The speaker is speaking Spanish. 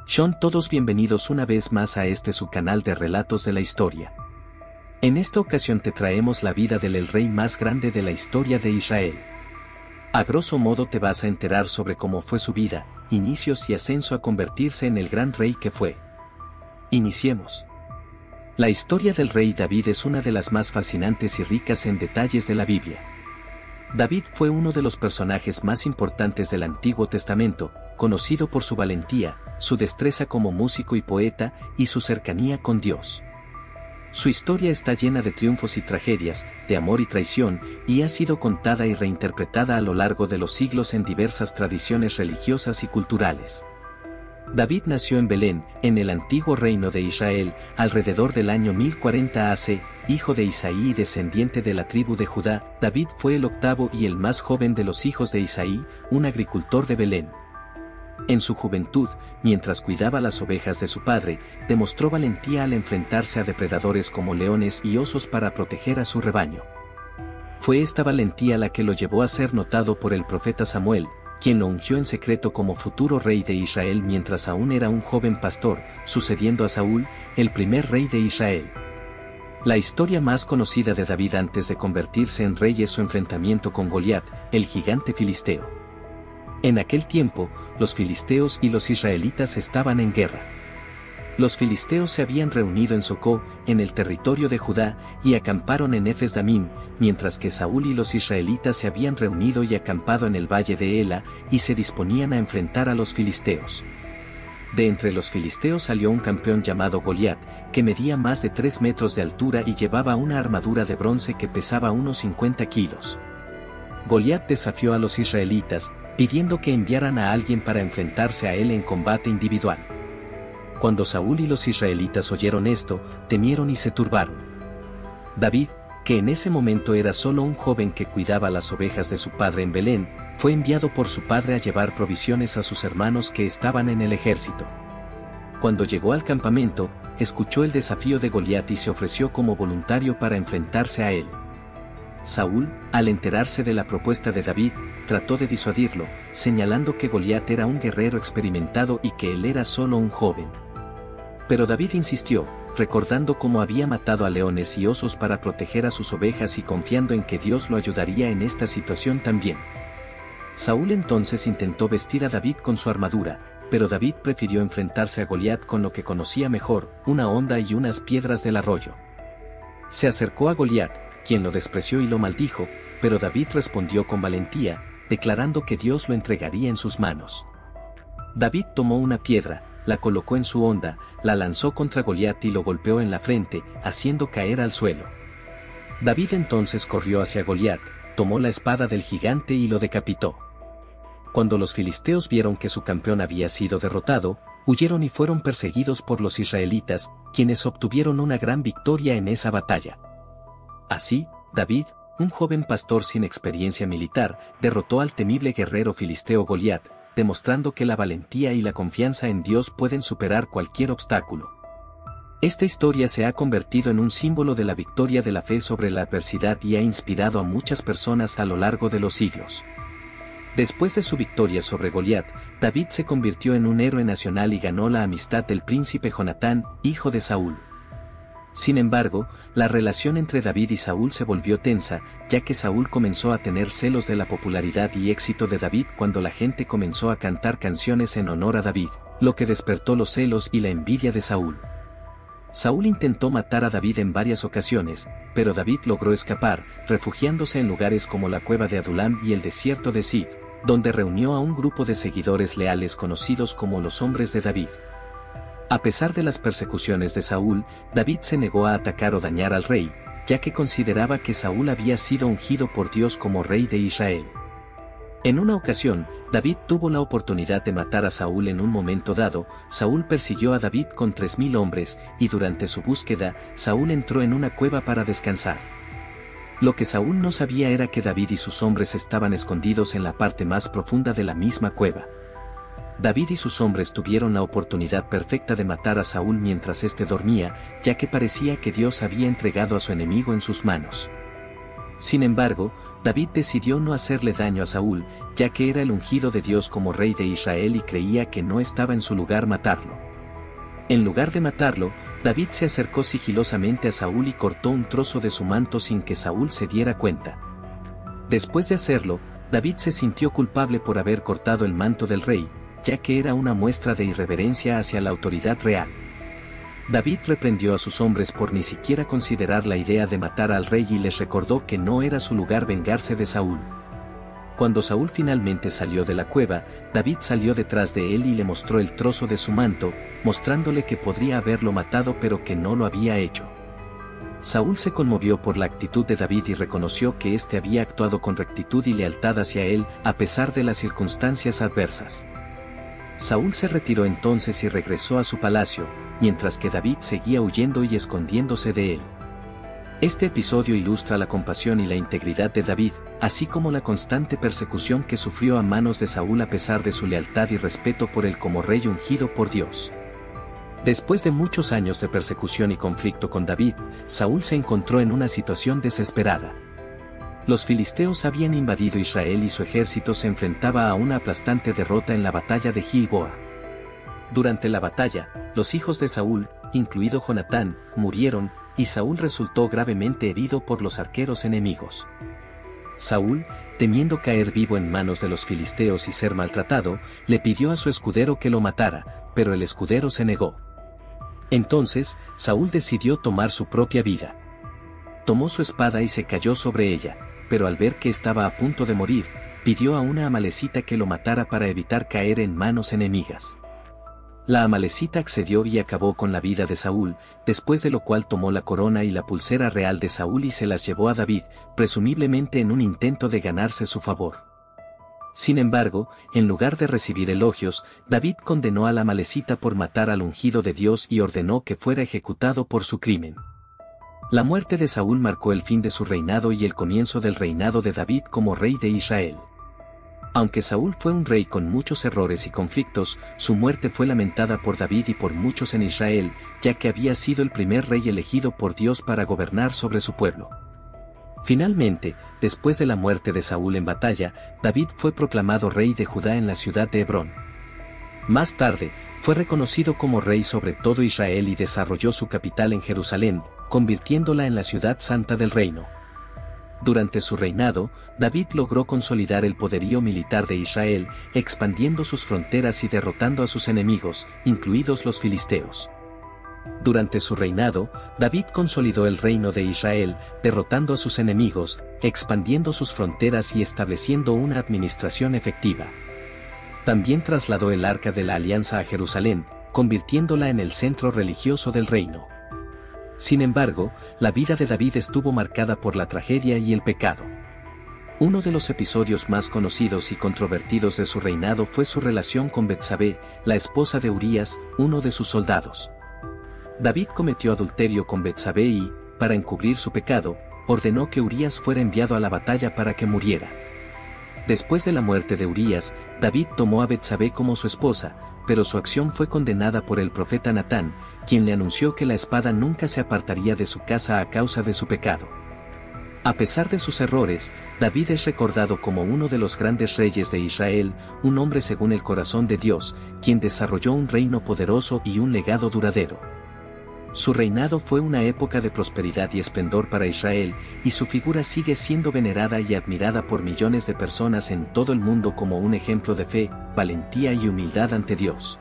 Sean todos bienvenidos una vez más a este su canal de relatos de la historia. En esta ocasión te traemos la vida del rey más grande de la historia de Israel. A grosso modo te vas a enterar sobre cómo fue su vida, inicios y ascenso a convertirse en el gran rey que fue. Iniciemos. La historia del rey David es una de las más fascinantes y ricas en detalles de la Biblia. David fue uno de los personajes más importantes del Antiguo Testamento, conocido por su valentía, su destreza como músico y poeta, y su cercanía con Dios. Su historia está llena de triunfos y tragedias, de amor y traición, y ha sido contada y reinterpretada a lo largo de los siglos en diversas tradiciones religiosas y culturales. David nació en Belén, en el antiguo reino de Israel, alrededor del año 1040 AC, hijo de Isaí y descendiente de la tribu de Judá. David fue el octavo y el más joven de los hijos de Isaí, un agricultor de Belén. En su juventud, mientras cuidaba las ovejas de su padre, demostró valentía al enfrentarse a depredadores como leones y osos para proteger a su rebaño. Fue esta valentía la que lo llevó a ser notado por el profeta Samuel, quien lo ungió en secreto como futuro rey de Israel mientras aún era un joven pastor, sucediendo a Saúl, el primer rey de Israel. La historia más conocida de David antes de convertirse en rey es su enfrentamiento con Goliat, el gigante filisteo. En aquel tiempo, los filisteos y los israelitas estaban en guerra. Los filisteos se habían reunido en Socó, en el territorio de Judá, y acamparon en Efes-Damim, mientras que Saúl y los israelitas se habían reunido y acampado en el valle de Ela, y se disponían a enfrentar a los filisteos. De entre los filisteos salió un campeón llamado Goliat, que medía más de 3 metros de altura y llevaba una armadura de bronce que pesaba unos 50 kilos. Goliat desafió a los israelitas, pidiendo que enviaran a alguien para enfrentarse a él en combate individual. Cuando Saúl y los israelitas oyeron esto, temieron y se turbaron. David, que en ese momento era solo un joven que cuidaba las ovejas de su padre en Belén, fue enviado por su padre a llevar provisiones a sus hermanos que estaban en el ejército. Cuando llegó al campamento, escuchó el desafío de Goliat y se ofreció como voluntario para enfrentarse a él. Saúl, al enterarse de la propuesta de David, trató de disuadirlo, señalando que Goliat era un guerrero experimentado y que él era solo un joven. Pero David insistió, recordando cómo había matado a leones y osos para proteger a sus ovejas y confiando en que Dios lo ayudaría en esta situación también. Saúl entonces intentó vestir a David con su armadura, pero David prefirió enfrentarse a Goliat con lo que conocía mejor, una honda y unas piedras del arroyo. Se acercó a Goliat, quien lo despreció y lo maldijo, pero David respondió con valentía, declarando que Dios lo entregaría en sus manos. David tomó una piedra, la colocó en su honda, la lanzó contra Goliat y lo golpeó en la frente, haciendo caer al suelo. David entonces corrió hacia Goliat, tomó la espada del gigante y lo decapitó. Cuando los filisteos vieron que su campeón había sido derrotado, huyeron y fueron perseguidos por los israelitas, quienes obtuvieron una gran victoria en esa batalla. Así, David, un joven pastor sin experiencia militar, derrotó al temible guerrero filisteo Goliat, demostrando que la valentía y la confianza en Dios pueden superar cualquier obstáculo. Esta historia se ha convertido en un símbolo de la victoria de la fe sobre la adversidad y ha inspirado a muchas personas a lo largo de los siglos. Después de su victoria sobre Goliat, David se convirtió en un héroe nacional y ganó la amistad del príncipe Jonatán, hijo de Saúl. Sin embargo, la relación entre David y Saúl se volvió tensa, ya que Saúl comenzó a tener celos de la popularidad y éxito de David cuando la gente comenzó a cantar canciones en honor a David, lo que despertó los celos y la envidia de Saúl. Saúl intentó matar a David en varias ocasiones, pero David logró escapar, refugiándose en lugares como la cueva de Adulam y el desierto de Zif, donde reunió a un grupo de seguidores leales conocidos como los hombres de David. A pesar de las persecuciones de Saúl, David se negó a atacar o dañar al rey, ya que consideraba que Saúl había sido ungido por Dios como rey de Israel. En una ocasión, David tuvo la oportunidad de matar a Saúl en un momento dado. Saúl persiguió a David con 3000 hombres, y durante su búsqueda, Saúl entró en una cueva para descansar. Lo que Saúl no sabía era que David y sus hombres estaban escondidos en la parte más profunda de la misma cueva. David y sus hombres tuvieron la oportunidad perfecta de matar a Saúl mientras éste dormía, ya que parecía que Dios había entregado a su enemigo en sus manos. Sin embargo, David decidió no hacerle daño a Saúl, ya que era el ungido de Dios como rey de Israel y creía que no estaba en su lugar matarlo. En lugar de matarlo, David se acercó sigilosamente a Saúl y cortó un trozo de su manto sin que Saúl se diera cuenta. Después de hacerlo, David se sintió culpable por haber cortado el manto del rey, ya que era una muestra de irreverencia hacia la autoridad real. David reprendió a sus hombres por ni siquiera considerar la idea de matar al rey y les recordó que no era su lugar vengarse de Saúl. Cuando Saúl finalmente salió de la cueva, David salió detrás de él y le mostró el trozo de su manto, mostrándole que podría haberlo matado pero que no lo había hecho. Saúl se conmovió por la actitud de David y reconoció que éste había actuado con rectitud y lealtad hacia él, a pesar de las circunstancias adversas. Saúl se retiró entonces y regresó a su palacio, mientras que David seguía huyendo y escondiéndose de él. Este episodio ilustra la compasión y la integridad de David, así como la constante persecución que sufrió a manos de Saúl a pesar de su lealtad y respeto por él como rey ungido por Dios. Después de muchos años de persecución y conflicto con David, Saúl se encontró en una situación desesperada. Los filisteos habían invadido Israel y su ejército se enfrentaba a una aplastante derrota en la batalla de Gilboa. Durante la batalla, los hijos de Saúl, incluido Jonatán, murieron, y Saúl resultó gravemente herido por los arqueros enemigos. Saúl, temiendo caer vivo en manos de los filisteos y ser maltratado, le pidió a su escudero que lo matara, pero el escudero se negó. Entonces, Saúl decidió tomar su propia vida. Tomó su espada y se cayó sobre ella, pero al ver que estaba a punto de morir, pidió a una amalecita que lo matara para evitar caer en manos enemigas. La amalecita accedió y acabó con la vida de Saúl, después de lo cual tomó la corona y la pulsera real de Saúl y se las llevó a David, presumiblemente en un intento de ganarse su favor. Sin embargo, en lugar de recibir elogios, David condenó a la amalecita por matar al ungido de Dios y ordenó que fuera ejecutado por su crimen. La muerte de Saúl marcó el fin de su reinado y el comienzo del reinado de David como rey de Israel. Aunque Saúl fue un rey con muchos errores y conflictos, su muerte fue lamentada por David y por muchos en Israel, ya que había sido el primer rey elegido por Dios para gobernar sobre su pueblo. Finalmente, después de la muerte de Saúl en batalla, David fue proclamado rey de Judá en la ciudad de Hebrón. Más tarde, fue reconocido como rey sobre todo Israel y desarrolló su capital en Jerusalén, convirtiéndola en la ciudad santa del reino. Durante su reinado, David logró consolidar el poderío militar de Israel, expandiendo sus fronteras y derrotando a sus enemigos, incluidos los filisteos. Durante su reinado, David consolidó el reino de Israel, derrotando a sus enemigos, expandiendo sus fronteras y estableciendo una administración efectiva. También trasladó el Arca de la Alianza a Jerusalén, convirtiéndola en el centro religioso del reino. Sin embargo, la vida de David estuvo marcada por la tragedia y el pecado. Uno de los episodios más conocidos y controvertidos de su reinado fue su relación con Betsabé, la esposa de Urías, uno de sus soldados. David cometió adulterio con Betsabé y, para encubrir su pecado, ordenó que Urías fuera enviado a la batalla para que muriera. Después de la muerte de Urías, David tomó a Betsabé como su esposa, pero su acción fue condenada por el profeta Natán, quien le anunció que la espada nunca se apartaría de su casa a causa de su pecado. A pesar de sus errores, David es recordado como uno de los grandes reyes de Israel, un hombre según el corazón de Dios, quien desarrolló un reino poderoso y un legado duradero. Su reinado fue una época de prosperidad y esplendor para Israel, y su figura sigue siendo venerada y admirada por millones de personas en todo el mundo como un ejemplo de fe, valentía y humildad ante Dios.